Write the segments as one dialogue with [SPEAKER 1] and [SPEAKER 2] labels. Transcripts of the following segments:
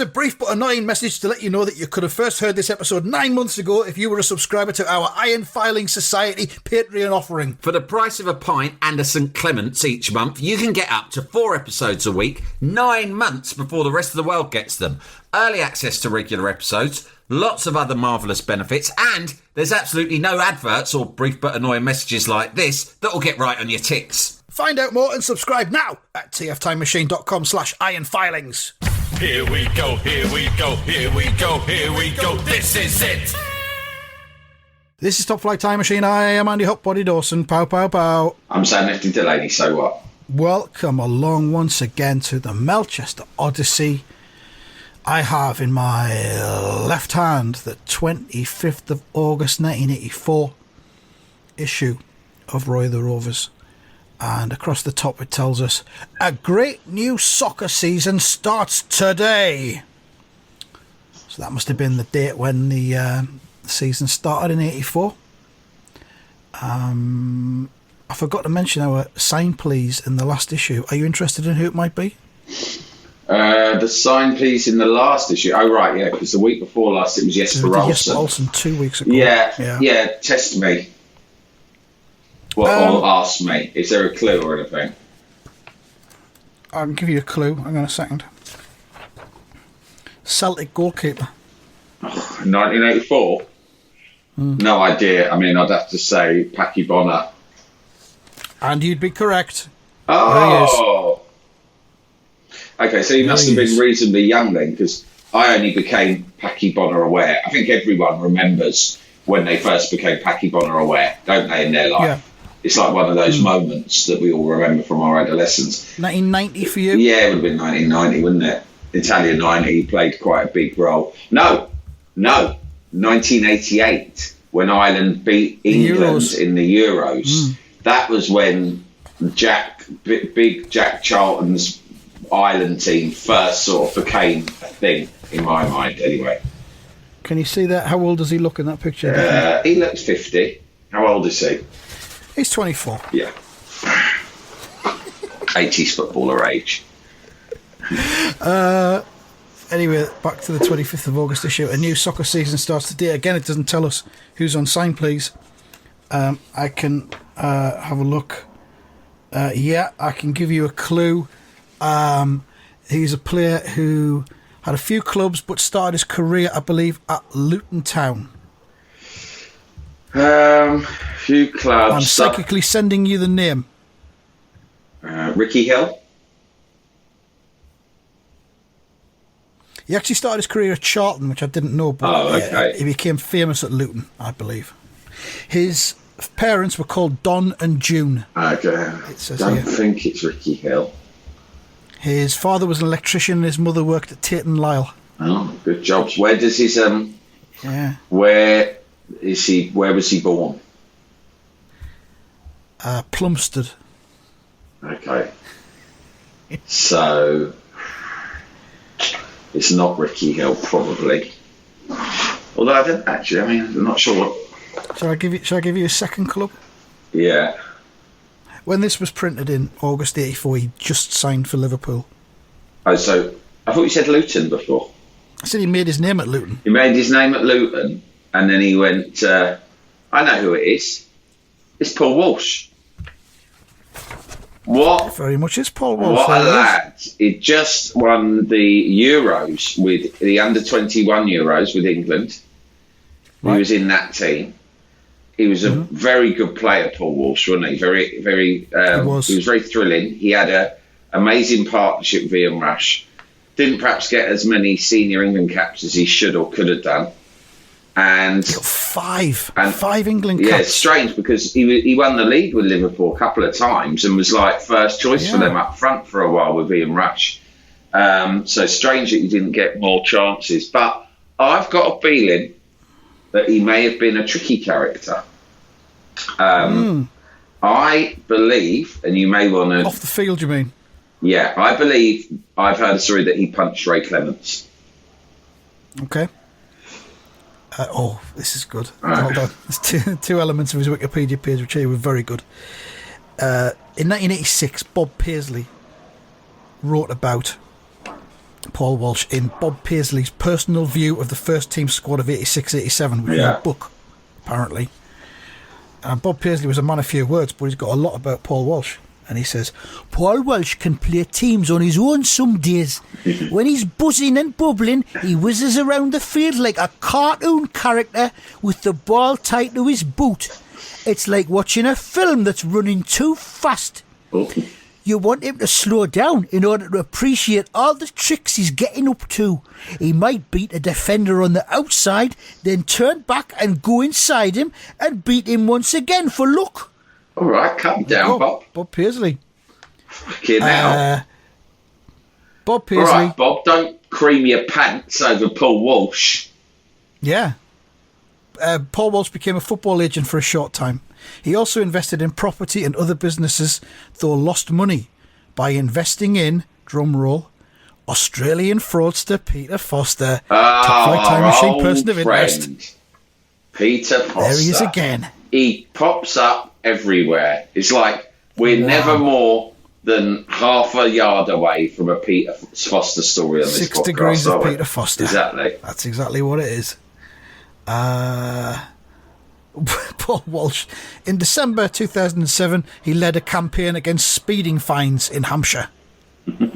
[SPEAKER 1] Here's a brief but annoying message to let you know that you could have first heard this episode 9 months ago if you were a subscriber to our Iron Filing Society Patreon offering.
[SPEAKER 2] For the price of a pint and a St Clement's each month, you can get up to 4 episodes a week, 9 months before the rest of the world gets them. Early access to regular episodes, lots of other marvellous benefits, and there's absolutely no adverts or brief but annoying messages like this that will get right on your ticks.
[SPEAKER 1] Find out more and subscribe now at tftimemachine.com/ironfilings.
[SPEAKER 3] Here we go, here we go, here we go, here we go, this is it!
[SPEAKER 1] This is Top Flight Time Machine. I am Andy Hotbody Dawson. Pow, pow, pow.
[SPEAKER 4] I'm Sam Nifty Delaney, so what?
[SPEAKER 1] Welcome along once again to the Melchester Odyssey. I have in my left hand the 25th of August 1984 issue of Roy the Rovers. And across the top it tells us, a great new soccer season starts today. So that must have been the date when the season started in 84. I forgot to mention our sign please in the last issue. Are you interested in who it might be?
[SPEAKER 4] The sign please in the last issue. Oh, right, yeah, because the week before last it was Jesper Olsen.
[SPEAKER 1] Jesper Olsen 2 weeks ago.
[SPEAKER 4] Yeah, test me. Well, or ask me. Is there a clue or anything?
[SPEAKER 1] I can give you a clue. Hang on a second. Celtic goalkeeper.
[SPEAKER 4] 1984? No idea. I mean, I'd have to say Packy Bonner.
[SPEAKER 1] And you'd be correct.
[SPEAKER 4] Oh! Okay, so he must have been reasonably young then, because I only became Packy Bonner aware. I think everyone remembers when they first became Packy Bonner aware, don't they, in their life? Yeah. It's like one of those moments that we all remember from our adolescence. 1990
[SPEAKER 1] for you?
[SPEAKER 4] Yeah, it would have been 1990, wouldn't it? Italian 90 played quite a big role. No, 1988, when Ireland beat England in the Euros. That was when big Jack Charlton's Ireland team first sort of became a thing, in my mind, anyway.
[SPEAKER 1] Can you see that? How old does he look in that picture?
[SPEAKER 4] He looks 50. How old is he?
[SPEAKER 1] He's 24.
[SPEAKER 4] Yeah. 80s footballer age.
[SPEAKER 1] Anyway, back to the 25th of August issue. A new soccer season starts today. Again, it doesn't tell us who's on sign, please. I can have a look. I can give you a clue. He's a player who had a few clubs but started his career, I believe, at Luton Town.
[SPEAKER 4] Few clubs.
[SPEAKER 1] I'm psychically sending you the name.
[SPEAKER 4] Ricky Hill.
[SPEAKER 1] He actually started his career at Charlton, which I didn't know, but he became famous at Luton, I believe. His parents were called Don and June.
[SPEAKER 4] Okay. Don't think it's Ricky Hill.
[SPEAKER 1] His father was an electrician and his mother worked at Tate and Lyle.
[SPEAKER 4] Oh, good jobs. Where does his Where was he born?
[SPEAKER 1] Plumstead.
[SPEAKER 4] Okay. So it's not Ricky Hill, probably. Although I don't actually. I mean, I'm not sure.
[SPEAKER 1] Shall I give you a second club?
[SPEAKER 4] Yeah.
[SPEAKER 1] When this was printed in August '84, he just signed for Liverpool.
[SPEAKER 4] Oh, so I thought you said Luton before.
[SPEAKER 1] I said he made his name at Luton.
[SPEAKER 4] He made his name at Luton, and then he went. I know who it is. It's Paul Walsh. What?
[SPEAKER 1] Very much is Paul Walsh.
[SPEAKER 4] What a lad! He just won the Euros with the under-21 Euros with England. Right. He was in that team. He was a very good player, Paul Walsh, wasn't he? Very, very. He was very thrilling. He had an amazing partnership with Ian Rush. Didn't perhaps get as many senior England caps as he should or could have done. And
[SPEAKER 1] he got five England caps.
[SPEAKER 4] Yeah, it's strange because he won the league with Liverpool a couple of times and was like first choice for them up front for a while with Ian Rush. So strange that he didn't get more chances. But I've got a feeling that he may have been a tricky character. I believe, and you may want to...
[SPEAKER 1] Off the field, you mean?
[SPEAKER 4] Yeah, I believe I've heard a story that he punched Ray Clements.
[SPEAKER 1] Okay. This is good. Hold on. There's two elements of his Wikipedia page which were very good. In 1986, Bob Paisley wrote about Paul Walsh, in Bob Paisley's personal view of the first team squad of 86-87, which is a book, apparently. And Bob Paisley was a man of few words, but he's got a lot about Paul Walsh. And he says, Paul Walsh can play teams on his own some days. When he's buzzing and bubbling, he whizzes around the field like a cartoon character with the ball tied to his boot. It's like watching a film that's running too fast. You want him to slow down in order to appreciate all the tricks he's getting up to. He might beat a defender on the outside, then turn back and go inside him and beat him once again for luck.
[SPEAKER 4] All right, calm down, Bob.
[SPEAKER 1] Bob Paisley.
[SPEAKER 4] Fucking hell.
[SPEAKER 1] Bob Paisley.
[SPEAKER 4] All right, Bob, don't cream your pants over Paul Walsh.
[SPEAKER 1] Yeah. Paul Walsh became a football agent for a short time. He also invested in property and other businesses, though lost money by investing in, drum roll, Australian fraudster Peter Foster, top flight time machine person of interest.
[SPEAKER 4] Peter Foster.
[SPEAKER 1] There he is again.
[SPEAKER 4] He pops up everywhere. It's like we're never more than half a yard away from a Peter Foster story on this
[SPEAKER 1] 6
[SPEAKER 4] podcast.
[SPEAKER 1] degrees of Peter Foster.
[SPEAKER 4] Exactly.
[SPEAKER 1] That's exactly what it is. Paul Walsh. In December 2007, he led a campaign against speeding fines in Hampshire.
[SPEAKER 4] I've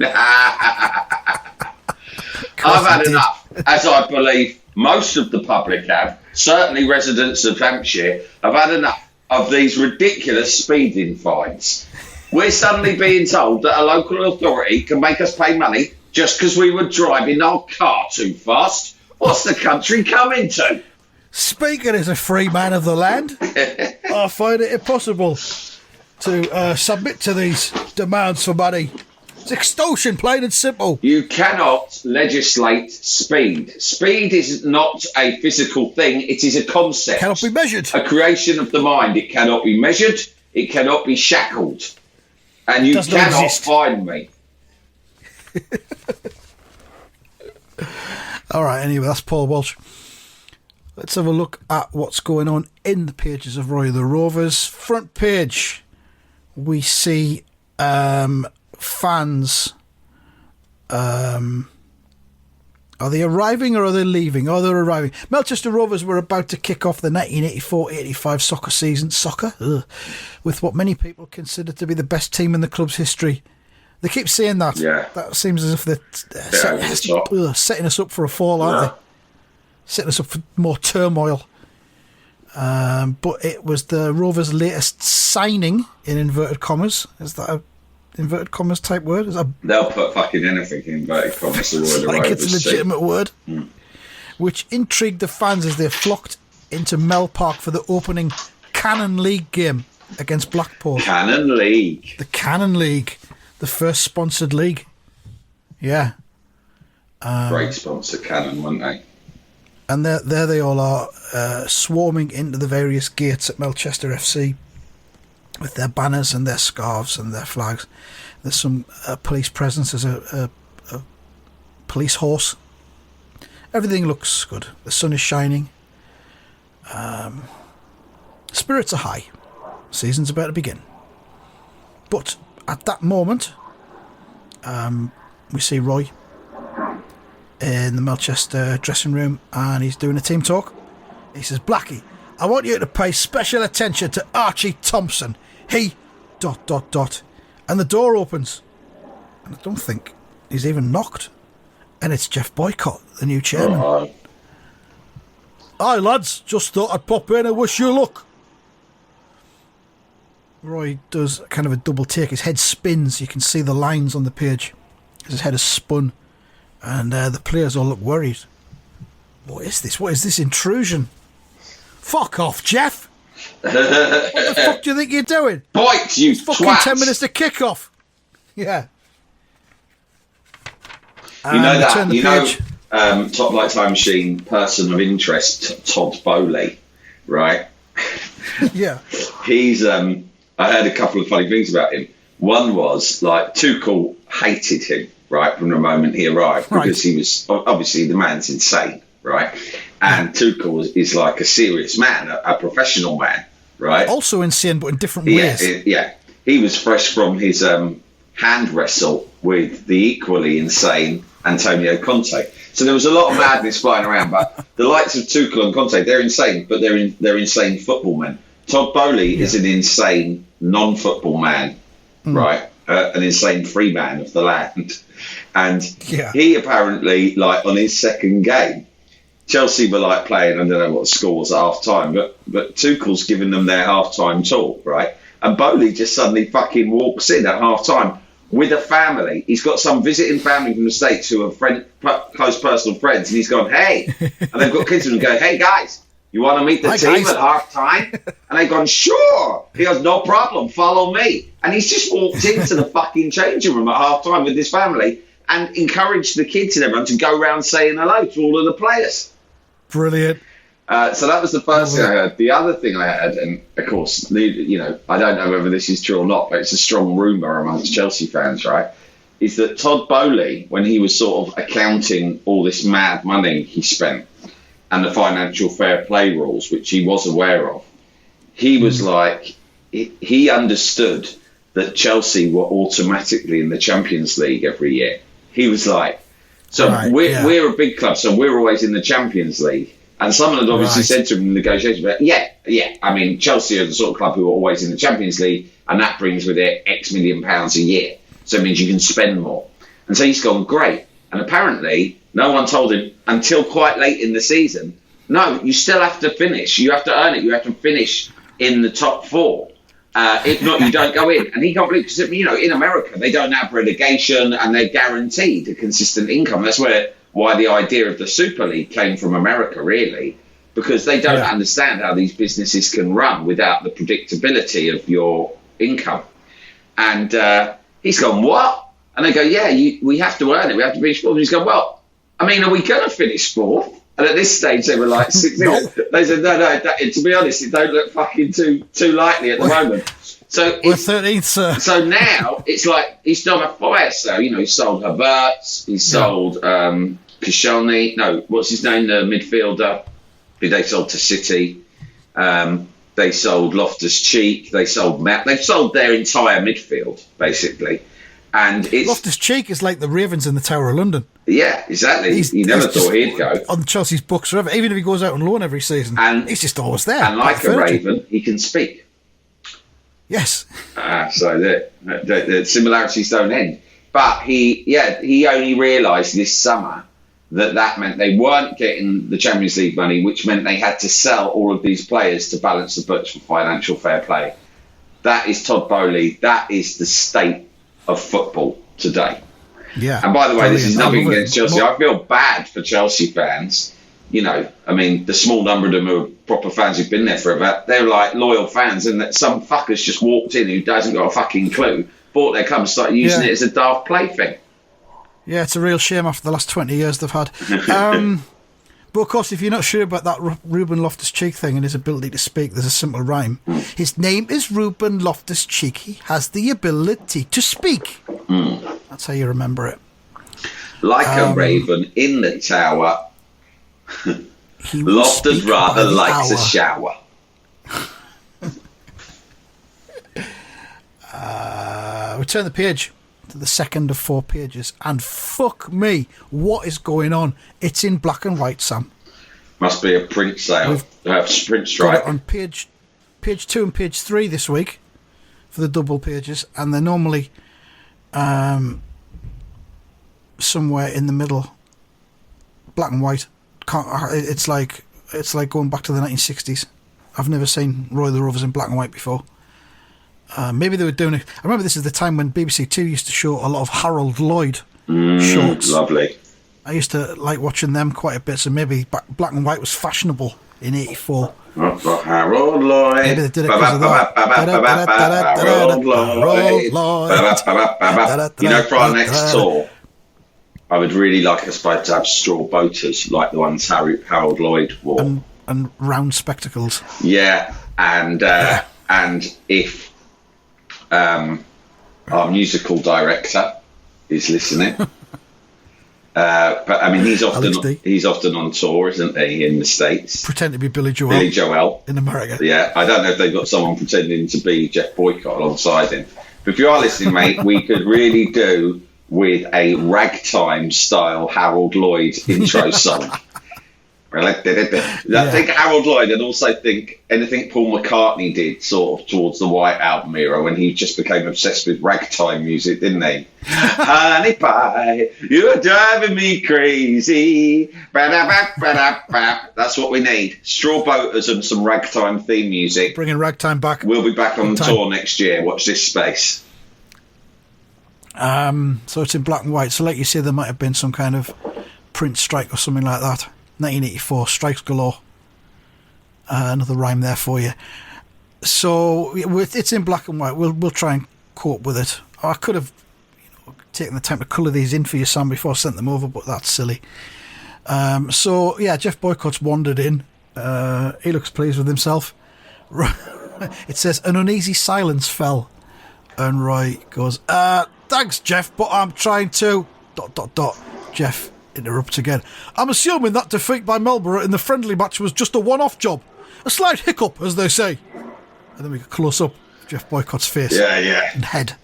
[SPEAKER 4] had enough, as I believe most of the public have, certainly residents of Hampshire, have had enough of these ridiculous speeding fines. We're suddenly being told that a local authority can make us pay money just because we were driving our car too fast. What's the country coming to?
[SPEAKER 1] Speaking as a free man of the land, I find it impossible to submit to these demands for money. It's extortion, plain and simple.
[SPEAKER 4] You cannot legislate speed. Speed is not a physical thing. It is a concept.
[SPEAKER 1] Cannot be measured.
[SPEAKER 4] A creation of the mind. It cannot be measured. It cannot be shackled. And you cannot find me.
[SPEAKER 1] All right, anyway, that's Paul Walsh. Let's have a look at what's going on in the pages of Roy the Rovers. Front page, we see fans. Are they arriving or are they leaving? Oh, they're arriving. Melchester Rovers were about to kick off the 1984-85 soccer season, with what many people consider to be the best team in the club's history. They keep saying that. Yeah. That seems as if they're setting us up for a fall, aren't they? Setting us up for more turmoil. But it was the Rovers' latest signing, in inverted commas. Is that a inverted commas type word?
[SPEAKER 4] They'll put fucking anything in inverted commas.
[SPEAKER 1] Like it's a legitimate word. Which intrigued the fans as they flocked into Mel Park for the opening Cannon League game against Blackpool.
[SPEAKER 4] Cannon League.
[SPEAKER 1] The Cannon League. The first sponsored league. Yeah.
[SPEAKER 4] Great sponsor, Cannon, weren't they?
[SPEAKER 1] And there they all are, swarming into the various gates at Melchester FC with their banners and their scarves and their flags. There's some police presence. There's a police horse. Everything looks good. The sun is shining. Spirits are high. Season's about to begin. But at that moment, we see Roy in the Melchester dressing room, and he's doing a team talk. He says, Blackie, I want you to pay special attention to Archie Thompson. He... ... And the door opens. And I don't think he's even knocked. And it's Jeff Boycott, the new chairman. Hi, lads. Just thought I'd pop in and wish you luck. Roy does kind of a double take. His head spins. You can see the lines on the page. His head is spun. And the players all look worried. What is this? What is this intrusion? Fuck off, Jeff! What the fuck do you think you're doing?
[SPEAKER 4] Bite, you
[SPEAKER 1] fucking
[SPEAKER 4] twat.
[SPEAKER 1] 10 minutes to kick off. Yeah.
[SPEAKER 4] You know that, Top Light Time Machine person of interest, Todd Bowley, right?
[SPEAKER 1] Yeah.
[SPEAKER 4] He's, I heard a couple of funny things about him. One was, like, Tuchel hated him, right, from the moment he arrived, because he was, obviously, the man's insane, right? And Tuchel is like a serious man, a professional man, right?
[SPEAKER 1] Also insane, but in different ways.
[SPEAKER 4] He was fresh from his hand wrestle with the equally insane Antonio Conte. So there was a lot of madness flying around, but the likes of Tuchel and Conte, they're insane, but they're insane football men. Todd Bowley is an insane non-football man, right? An insane free man of the land. And he apparently, like, on his second game, Chelsea were like playing, I don't know what the score was at half time, but Tuchel's giving them their half time talk, right? And Bowley just suddenly fucking walks in at half time with a family. He's got some visiting family from the States who are close personal friends, and he's gone, hey, and they've got kids with him going, hey guys, you want to meet the team at half time? And they've gone, sure. He goes, no problem, follow me. And he's just walked into the fucking changing room at half time with his family and encouraged the kids and everyone to go around saying hello to all of the players.
[SPEAKER 1] Brilliant.
[SPEAKER 4] So that was the first thing I heard. The other thing I heard, and of course, you know, I don't know whether this is true or not, but it's a strong rumour amongst Chelsea fans, right? Is that Todd Bowley, when he was sort of accounting all this mad money he spent and the financial fair play rules, which he was aware of, he was like, he understood that Chelsea were automatically in the Champions League every year. He was like, so we're a big club, so we're always in the Champions League. And someone had obviously said to him in the negotiation, but I mean, Chelsea are the sort of club who are always in the Champions League, and that brings with it X million pounds a year. So it means you can spend more. And so he's gone, great. And apparently, no one told him until quite late in the season, no, you still have to finish. You have to earn it. You have to finish in the top four. If not, you don't go in. And he can't believe, because, you know, in America, they don't have relegation and they're guaranteed a consistent income. That's why the idea of the Super League came from America, really, because they don't understand how these businesses can run without the predictability of your income. And he's gone, what? And they go, we have to earn it. We have to finish fourth. And he's gone, well, I mean, are we going to finish fourth? And at this stage, they were like 6 0. They said, no, to be honest, it don't look fucking too likely at the moment. So
[SPEAKER 1] we're 13th, sir.
[SPEAKER 4] So now it's like he's done a fire sale. You know, he sold Havertz, he sold Koscielny. No, what's his name? The midfielder who they sold to City. They sold Loftus-Cheek. They sold They've sold their entire midfield, basically. And it's
[SPEAKER 1] Loftus-Cheek is like the Ravens in the Tower of London.
[SPEAKER 4] Yeah, exactly. He never thought he'd go
[SPEAKER 1] on Chelsea's books forever. Even if he goes out on loan every season, and he's just always there.
[SPEAKER 4] And like a raven, he can speak.
[SPEAKER 1] Yes.
[SPEAKER 4] So the similarities don't end. But he only realised this summer that meant they weren't getting the Champions League money, which meant they had to sell all of these players to balance the books for financial fair play. That is Todd Bowley. That is the state of football today.
[SPEAKER 1] Yeah.
[SPEAKER 4] And by the way, this is nothing against Chelsea. I feel bad for Chelsea fans. You know, I mean, the small number of them who are proper fans who've been there forever, they're like loyal fans, and that some fuckers just walked in who doesn't got a fucking clue, bought their club and started using it as a daft plaything.
[SPEAKER 1] Yeah, it's a real shame after the last 20 years they've had. But of course, if you're not sure about that Ruben Loftus-Cheek thing and his ability to speak, there's a simple rhyme. His name is Ruben Loftus-Cheek. He has the ability to speak. That's how you remember it.
[SPEAKER 4] Like a raven in the tower, Loftus rather likes a shower.
[SPEAKER 1] We turn the page to the second of 4 pages, and fuck me, what is going on? It's in black and white, Sam.
[SPEAKER 4] Must be a print sale. Print strike.
[SPEAKER 1] Got it on page 2 and page 3 this week for the double pages, and they're normally somewhere in the middle, black and white. It's like going back to the 1960s. I've never seen Roy the Rovers in black and white before. Maybe they were doing it. I remember this is the time when BBC Two used to show a lot of Harold Lloyd shorts.
[SPEAKER 4] Lovely.
[SPEAKER 1] I used to like watching them quite a bit, so maybe black and white was fashionable in '84.
[SPEAKER 4] Harold Lloyd.
[SPEAKER 1] Maybe they did it because of that.
[SPEAKER 4] Harold Lloyd. You know, for our next tour, I would really like us both to have straw boaters like the ones Harold Lloyd wore.
[SPEAKER 1] And round spectacles.
[SPEAKER 4] Yeah, and if our musical director is listening, but I mean he's often on tour, isn't he, in the States?
[SPEAKER 1] Pretend to be Billy Joel.
[SPEAKER 4] Billy Joel
[SPEAKER 1] in America.
[SPEAKER 4] Yeah, I don't know if they've got someone pretending to be Jeff Boycott alongside him. But if you are listening, mate, we could really do with a ragtime style Harold Lloyd intro song. I think Harold Lloyd, and also think anything Paul McCartney did sort of towards the White Album era when he just became obsessed with ragtime music, didn't he? Honey pie, you're driving me crazy. That's what we need. Straw Boaters and some ragtime theme music.
[SPEAKER 1] Bringing ragtime back.
[SPEAKER 4] We'll be back on tour next year. Watch this space.
[SPEAKER 1] So it's in black and white. So like you say, there might have been some kind of print strike or something like that. 1984, strikes galore. Another rhyme there for you. So it's in black and white. We'll try and cope with it. I could have taken the time to colour these in for you, Sam, before I sent them over, but that's silly. So yeah, Jeff Boycott's wandered in. He looks pleased with himself. It says an uneasy silence fell, and Roy goes, "Thanks, Jeff, but I'm trying to." ... Jeff interrupts again. "I'm assuming that defeat by Marlborough in the friendly match was just a one-off job. A slight hiccup, as they say." And then we get close up Jeff Boycott's face.
[SPEAKER 4] Yeah.
[SPEAKER 1] And head.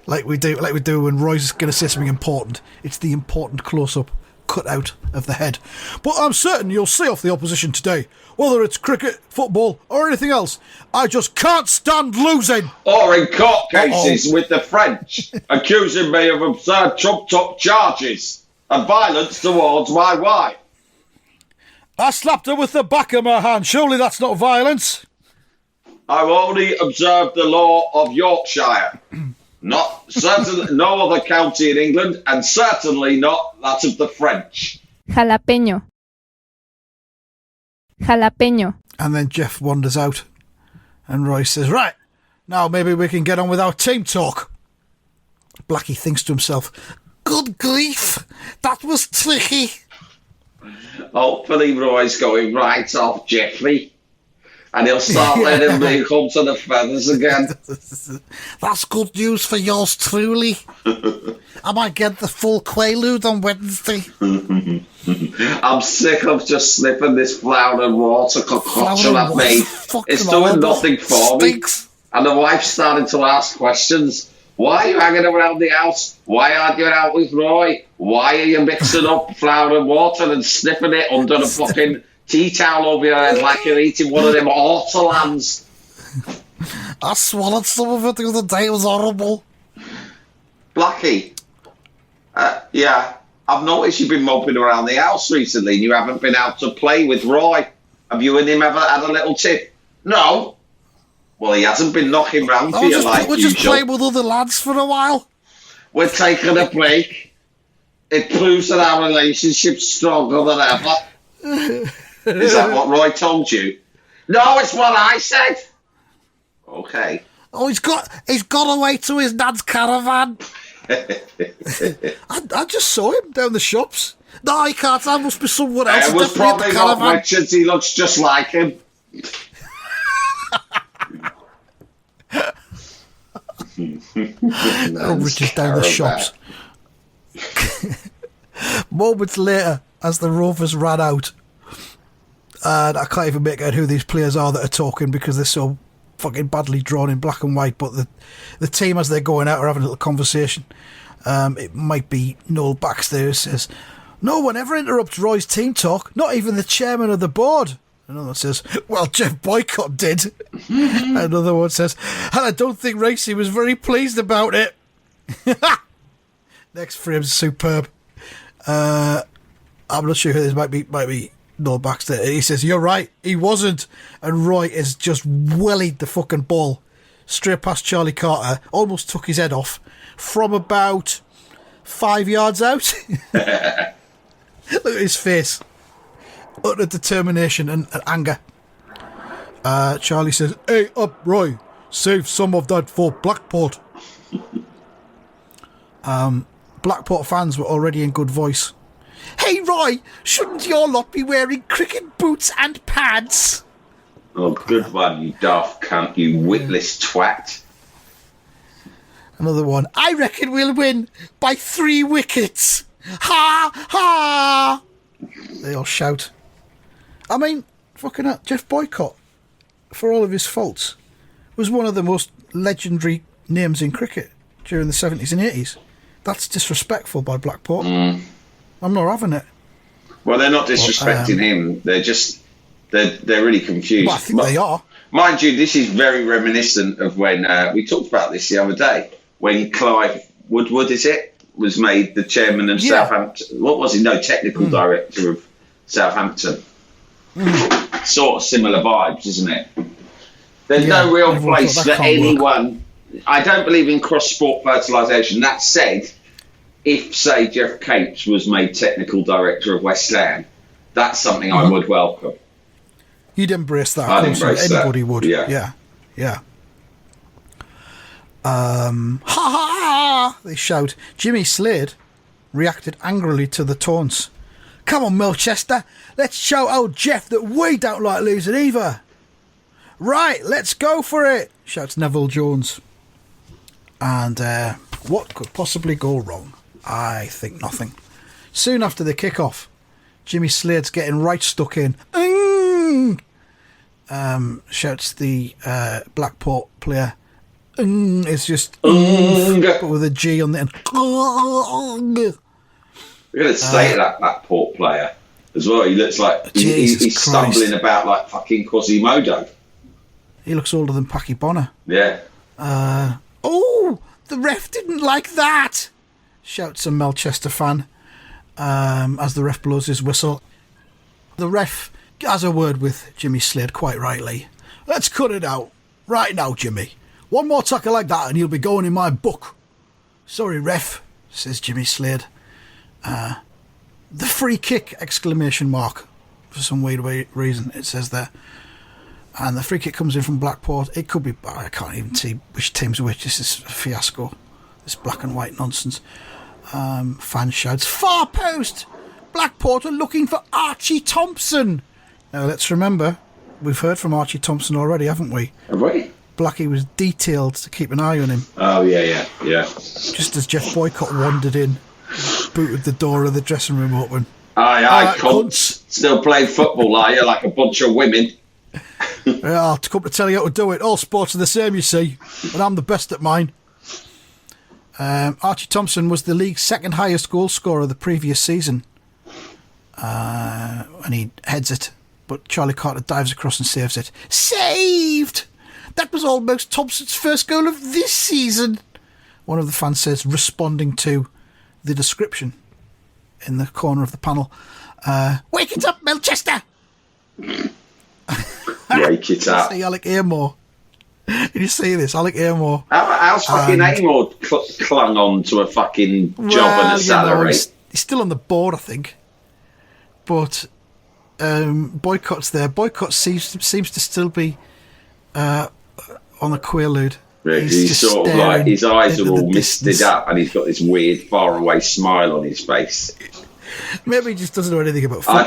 [SPEAKER 1] Like we do when Roy's going to say something important. It's the important close-up cut out of the head. "But I'm certain you'll see off the opposition today, whether it's cricket, football, or anything else. I just can't stand losing."
[SPEAKER 4] Or in court cases with the French, accusing me of absurd trumped-up charges and violence towards my wife.
[SPEAKER 1] "I slapped her with the back of my hand. Surely that's not violence."
[SPEAKER 4] "I've only observed the law of Yorkshire. No other county in England, and certainly not that of the French."
[SPEAKER 5] Jalapeño.
[SPEAKER 1] And then Jeff wanders out, and Roy says, "Right, now maybe we can get on with our team talk." Blackie thinks to himself, "Good grief, that was tricky."
[SPEAKER 4] Hopefully Roy's going right off Jeffrey, and he'll start letting me come to the feathers again.
[SPEAKER 1] "That's good news for yours truly. I might get the full Quaalude on Wednesday."
[SPEAKER 4] I'm sick of just sniffing this flour and water concoction I've made. It's doing nothing for me. And the wife's starting to ask questions. "Why are you hanging around the house? Why aren't you out with Roy? Why are you mixing up flour and water and sniffing it under a fucking tea towel over your head like you're eating one of them ortolans?"
[SPEAKER 1] "I swallowed some of it the other day. It was horrible."
[SPEAKER 4] "Blackie, yeah, I've noticed you've been moping around the house recently and you haven't been out to play with Roy. Have you and him ever had a little tip?" "No." "Well, he hasn't been knocking round for you like
[SPEAKER 1] we're
[SPEAKER 4] usual.
[SPEAKER 1] just playing with other lads for a while.
[SPEAKER 4] We're taking a break. It proves that our relationship's stronger than ever." Is that what Roy told you? "No, it's what I said." "Okay."
[SPEAKER 1] "Oh, he's got away to his dad's caravan." I just saw him down the shops. "No, he can't. That must be someone else."
[SPEAKER 4] It was probably not Richards. He looks just like him.
[SPEAKER 1] Richards down the shops. Moments later, as the Rovers ran out, and I can't even make out who these players are that are talking because they're so fucking badly drawn in black and white, but the team as they're going out are having a little conversation. It might be Noel Baxter who says, "No one ever interrupts Roy's team talk, not even the chairman of the board." Another one says, "Well, Jeff Boycott did." Another one says, "And I don't think Racy was very pleased about it." Next frame's superb. I'm not sure who this might be Noel Baxter. He says, "You're right, he wasn't." And Roy has just wellied the fucking ball straight past Charlie Carter, almost took his head off from about 5 yards out. Look at his face. Utter determination and anger. Charlie says, "Hey up, Roy, save some of that for Blackport." Blackport fans were already in good voice. "Hey Roy, shouldn't your lot be wearing cricket boots and pads?"
[SPEAKER 4] "Oh, good one, you daft cunt, you witless twat."
[SPEAKER 1] Another one, "I reckon we'll win by 3 wickets. Ha ha!" They all shout. I mean, fucking hell, Jeff Boycott, for all of his faults, was one of the most legendary names in cricket during the 70s and 80s. That's disrespectful by Blackport. I'm not having it.
[SPEAKER 4] Well, they're not disrespecting him. They're just they're really confused.
[SPEAKER 1] Well, I think they are.
[SPEAKER 4] Mind you, this is very reminiscent of when we talked about this the other day, when Clive Woodward, was made the chairman of Southampton. What was he? No, technical director of Southampton. Sort of similar vibes, isn't it? There's no real place for anyone. I don't believe in cross-sport fertilisation. That said, if, say, Jeff Capes was made technical director of West Ham, that's something I would welcome.
[SPEAKER 1] You'd embrace that.
[SPEAKER 4] I'd
[SPEAKER 1] of course,
[SPEAKER 4] embrace
[SPEAKER 1] anybody
[SPEAKER 4] that.
[SPEAKER 1] would.
[SPEAKER 4] Yeah.
[SPEAKER 1] Ha ha! They shout. Jimmy Slade reacted angrily to the taunts. Come on, Melchester. Let's show old Jeff that we don't like losing either. Right, let's go for it, shouts Neville Jones. And what could possibly go wrong? I think nothing. Soon after the kick-off, Jimmy Slade's getting right stuck in. Shouts the Blackport player. It's just but with a G on the end.
[SPEAKER 4] We're going to say that Blackport player as well. He looks like he's stumbling about like fucking Quasimodo.
[SPEAKER 1] He looks older than Packy Bonner.
[SPEAKER 4] Yeah.
[SPEAKER 1] The ref didn't like that, shouts a Melchester fan as the ref blows his whistle. The ref has a word with Jimmy Slade, quite rightly. Let's cut it out. Right now, Jimmy. One more tackle like that and you'll be going in my book. Sorry, ref, says Jimmy Slade. The free kick, exclamation mark. For some weird reason, it says there. And the free kick comes in from Blackport. It could be, I can't even see which team's which. This is a fiasco. This black and white nonsense. Fan shouts, far post! Blackport are looking for Archie Thompson. Now let's remember, we've heard from Archie Thompson already, haven't we?
[SPEAKER 4] Have we?
[SPEAKER 1] Blackie was detailed to keep an eye on him.
[SPEAKER 4] Oh, yeah.
[SPEAKER 1] Just as Jeff Boycott wandered in, booted the door of the dressing room open.
[SPEAKER 4] Aye, cunts. Still playing football, are you, like a bunch of women?
[SPEAKER 1] I'll come to tell you how to do it. All sports are the same, you see, and I'm the best at mine. Archie Thompson was the league's second highest goal scorer the previous season. And he heads it, but Charlie Carter dives across and saves it. Saved! That was almost Thompson's first goal of this season, one of the fans says, responding to the description in the corner of the panel. Wake it up, Melchester!
[SPEAKER 4] Wake it up.
[SPEAKER 1] See Alec Airmore. Did you see this? Alec Airmore.
[SPEAKER 4] How's fucking Airmore clung on to a fucking job and a salary?
[SPEAKER 1] He's still on the board, I think. But Boycott's there. Boycott seems to still be on the quaalude.
[SPEAKER 4] Yeah, he's sort of like, his eyes are all misted up and he's got this weird faraway smile on his face.
[SPEAKER 1] Maybe he just doesn't know anything about football.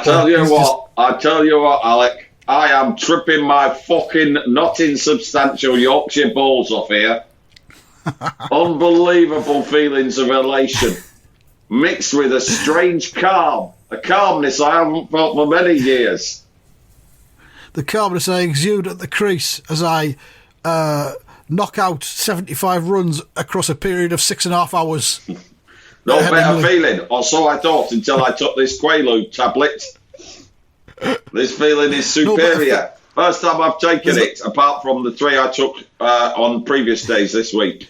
[SPEAKER 4] I tell you what, Alec. I am tripping my fucking not insubstantial Yorkshire balls off here. Unbelievable feelings of elation, mixed with a strange calm, a calmness I haven't felt for many years.
[SPEAKER 1] The calmness I exude at the crease as I knock out 75 runs across a period of 6.5 hours.
[SPEAKER 4] No better feeling, or so I thought until I took this Quaalude tablet. This feeling is superior. First time I've taken it, apart from the 3 I took on previous days this week.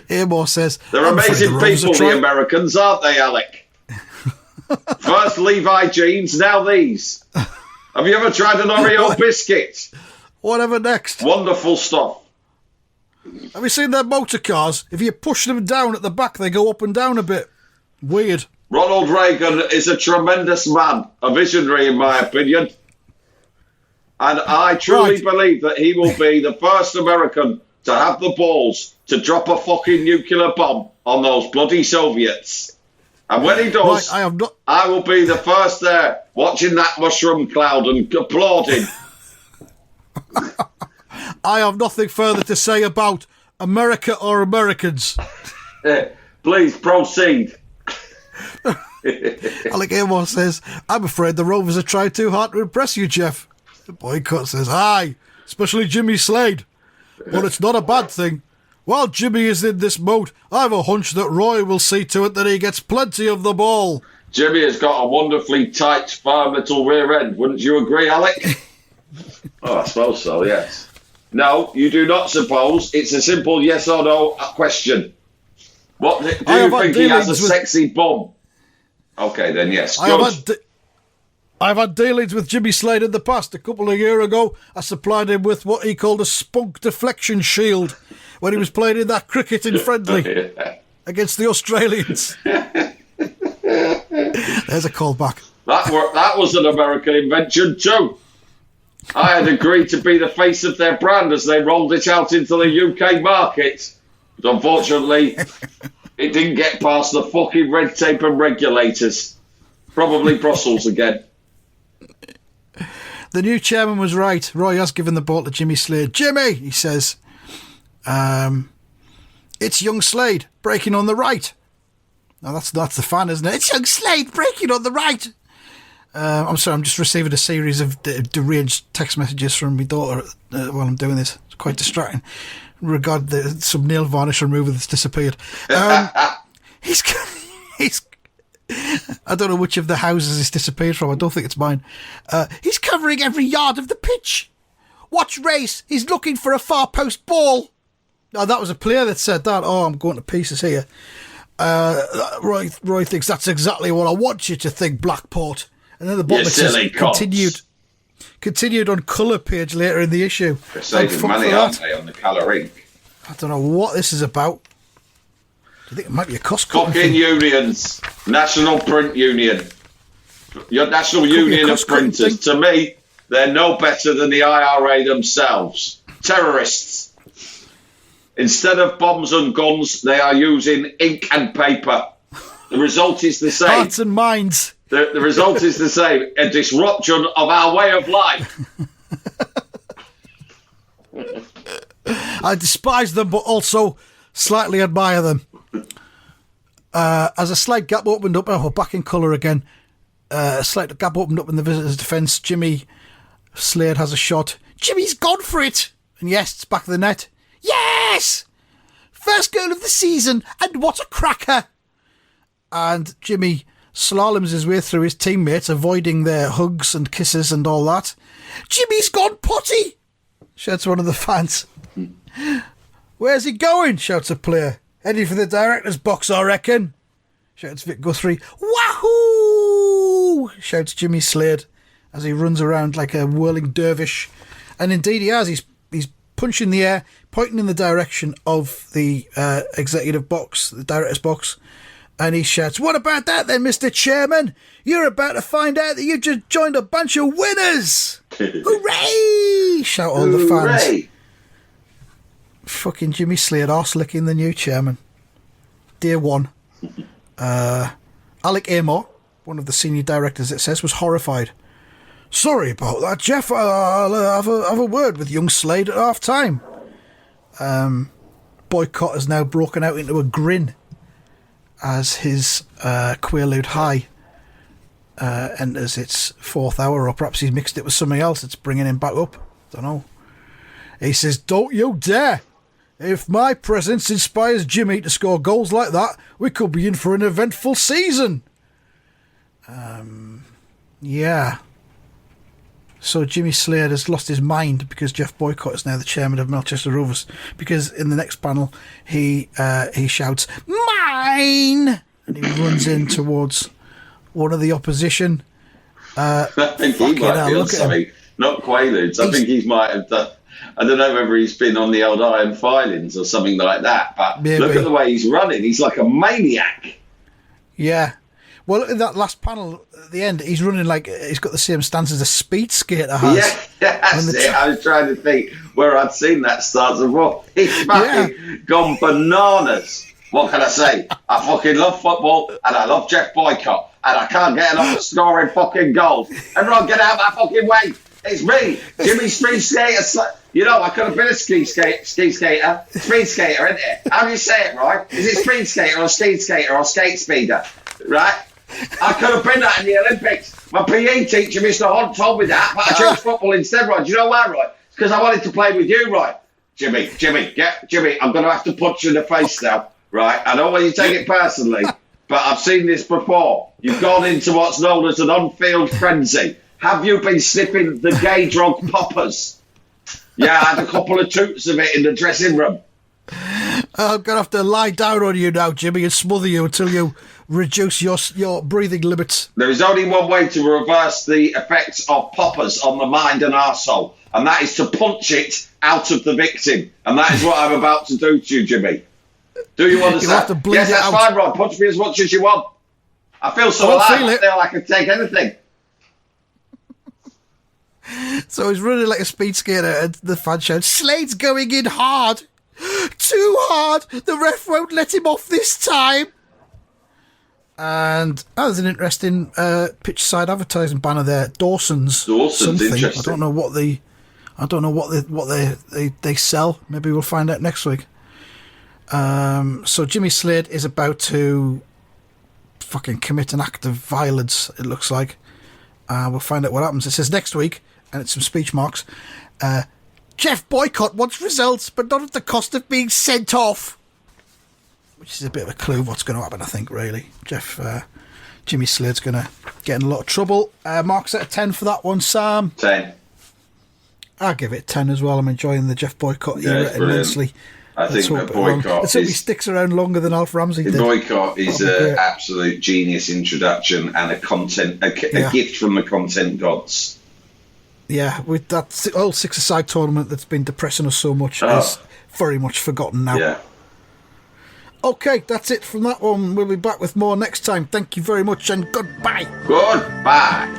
[SPEAKER 1] Airmore says,
[SPEAKER 4] they're amazing people, the Americans, aren't they, Alec? First Levi jeans, now these. Have you ever tried an Oreo biscuit?
[SPEAKER 1] Whatever next.
[SPEAKER 4] Wonderful stuff.
[SPEAKER 1] Have you seen their motor cars? If you push them down at the back, they go up and down a bit. Weird.
[SPEAKER 4] Ronald Reagan is a tremendous man, a visionary in my opinion. And I truly believe that he will be the first American to have the balls to drop a fucking nuclear bomb on those bloody Soviets. And when he does, I will be the first there watching that mushroom cloud and applauding.
[SPEAKER 1] I have nothing further to say about America or Americans.
[SPEAKER 4] Please proceed.
[SPEAKER 1] Alec Airmore says, I'm afraid the Rovers are trying too hard to impress you, Jeff. The Boycott says, aye, especially Jimmy Slade. But it's not a bad thing. While Jimmy is in this mode, I've a hunch that Roy will see to it that he gets plenty of the ball.
[SPEAKER 4] Jimmy has got a wonderfully tight, firm little rear end. Wouldn't you agree, Alec? Oh, I suppose so, yes. No, you do not suppose. It's a simple yes or no question. What do you think he has a sexy bum? Okay, then yes.
[SPEAKER 1] I've had dealings with Jimmy Slade in the past. A couple of years ago, I supplied him with what he called a spunk deflection shield when he was playing in that cricket in friendly against the Australians. There's a callback.
[SPEAKER 4] That was an American invention too. I had agreed to be the face of their brand as they rolled it out into the UK market. But unfortunately, it didn't get past the fucking red tape and regulators. Probably Brussels again.
[SPEAKER 1] The new chairman was right. Roy has given the ball to Jimmy Slade. Jimmy, he says, it's young Slade breaking on the right. Now that's the fan, isn't it? It's young Slade breaking on the right. I'm sorry, I'm just receiving a series of deranged text messages from my daughter while I'm doing this. It's quite distracting. Regard some nail varnish remover that's disappeared. He's I don't know which of the houses it's disappeared from. I don't think it's mine. He's covering every yard of the pitch. Watch race. He's looking for a far post ball. Now, that was a player that said that. Oh, I'm going to pieces here. Roy thinks that's exactly what I want you to think, Blackport. And then the bottom continued on colour page later in the issue.
[SPEAKER 4] They're saving money, aren't they, on the colour ink?
[SPEAKER 1] I don't know what this is about. Do you think it might be a cost
[SPEAKER 4] cutting
[SPEAKER 1] thing?
[SPEAKER 4] Unions, National Print Union, your National Union of Printers. To me, they're no better than the IRA themselves. Terrorists. Instead of bombs and guns, they are using ink and paper. The result is the same.
[SPEAKER 1] Hearts and minds.
[SPEAKER 4] The result is the same. A disruption of our way of life.
[SPEAKER 1] I despise them, but also slightly admire them. As a slight gap opened up, we're back in colour again. A slight gap opened up in the visitors' defence. Jimmy Slade has a shot. Jimmy's gone for it. And yes, it's back of the net. Yes! First goal of the season, and what a cracker! And Jimmy slaloms his way through his teammates, avoiding their hugs and kisses and all that. Jimmy's gone potty! Shouts one of the fans. Where's he going? Shouts a player. Heading for the director's box, I reckon. Shouts Vic Guthrie. Wahoo! Shouts Jimmy Slade as he runs around like a whirling dervish. And indeed he has. He's punching the air, pointing in the direction of the executive box, the director's box. And he shouts, "What about that then, Mr. Chairman? You're about to find out that you just joined a bunch of winners! Hooray!" Shout all the fans.
[SPEAKER 4] Hooray.
[SPEAKER 1] Fucking Jimmy Slade arse-licking the new chairman. Dear one. Alec Amor, one of the senior directors, it says, was horrified. "Sorry about that, Jeff. I'll have a word with young Slade at half-time." Boycott has now broken out into a grin as his Quaalude High enters its fourth hour, or perhaps he's mixed it with something else that's bringing him back up. Don't know. He says, "Don't you dare! If my presence inspires Jimmy to score goals like that, we could be in for an eventful season." Yeah. So Jimmy Slade has lost his mind because Jeff Boycott is now the chairman of Melchester Rovers. Because in the next panel, he shouts, "Mine!" And he runs in towards one of the opposition.
[SPEAKER 4] I think he might be on something. Not Quaaludes. I think he might have done. I don't know whether he's been on the old iron filings or something like that. But maybe. Look at the way he's running. He's like a maniac.
[SPEAKER 1] Yeah. Well, in that last panel at the end, he's running like he's got the same stance as a speed skater has.
[SPEAKER 4] Yeah, that's it. I was trying to think where I'd seen that stance before. He's fucking gone bananas. What can I say? I fucking love football and I love Jeff Boycott and I can't get enough of scoring fucking goals. Everyone get out of my fucking way. It's me, Jimmy Speed Skater. You know, I could have been a ski skater. Speed skater, isn't it? How do you say it, right? Is it speed skater or speed skater or skate speeder? Right? I could have been that in the Olympics. My PE teacher, Mr. Hunt, told me that, but I chose football instead, right? Do you know why, right? It's because I wanted to play with you, right? Jimmy, I'm going to have to punch you in the face now, right? I don't want you to take it personally, but I've seen this before. You've gone into what's known as an on-field frenzy. Have you been sniffing the gay drug poppers? Yeah, I had a couple of toots of it in the dressing room.
[SPEAKER 1] I'm going to have to lie down on you now, Jimmy, and smother you until you reduce your breathing limits.
[SPEAKER 4] There is only one way to reverse the effects of poppers on the mind and arsehole, and that is to punch it out of the victim. And that is what I'm about to do to you, Jimmy. Do you understand?
[SPEAKER 1] You'll have to bleed
[SPEAKER 4] yes, that's
[SPEAKER 1] out.
[SPEAKER 4] fine, Rob. Punch me as much as you want. I feel so alive. I feel I can take anything.
[SPEAKER 1] So he's running like a speed skater, and the fan shouts, "Slade's going in hard! Too hard! The ref won't let him off this time!" And there's an interesting pitch side advertising banner there. Dawson's something.
[SPEAKER 4] Interesting.
[SPEAKER 1] I don't know what they sell. Maybe we'll find out next week. So Jimmy Slade is about to fucking commit an act of violence, it looks like. We'll find out what happens. It says next week, and it's some speech marks. Jeff Boycott wants results, but not at the cost of being sent off. Which is a bit of a clue of what's going to happen, I think, really. Jimmy Slade's going to get in a lot of trouble. Marks out of 10 for that one, Sam.
[SPEAKER 4] 10.
[SPEAKER 1] I'll give it 10 as well. I'm enjoying the Jeff Boycott era immensely.
[SPEAKER 4] I think the Boycott
[SPEAKER 1] let's hope he sticks around longer than Alf Ramsey did.
[SPEAKER 4] The Boycott is an absolute genius introduction and a gift from the content gods.
[SPEAKER 1] Yeah, with that old six-a-side tournament that's been depressing us so much is very much forgotten now.
[SPEAKER 4] Yeah.
[SPEAKER 1] Okay, that's it from that one. We'll be back with more next time. Thank you very much and goodbye.
[SPEAKER 4] Goodbye.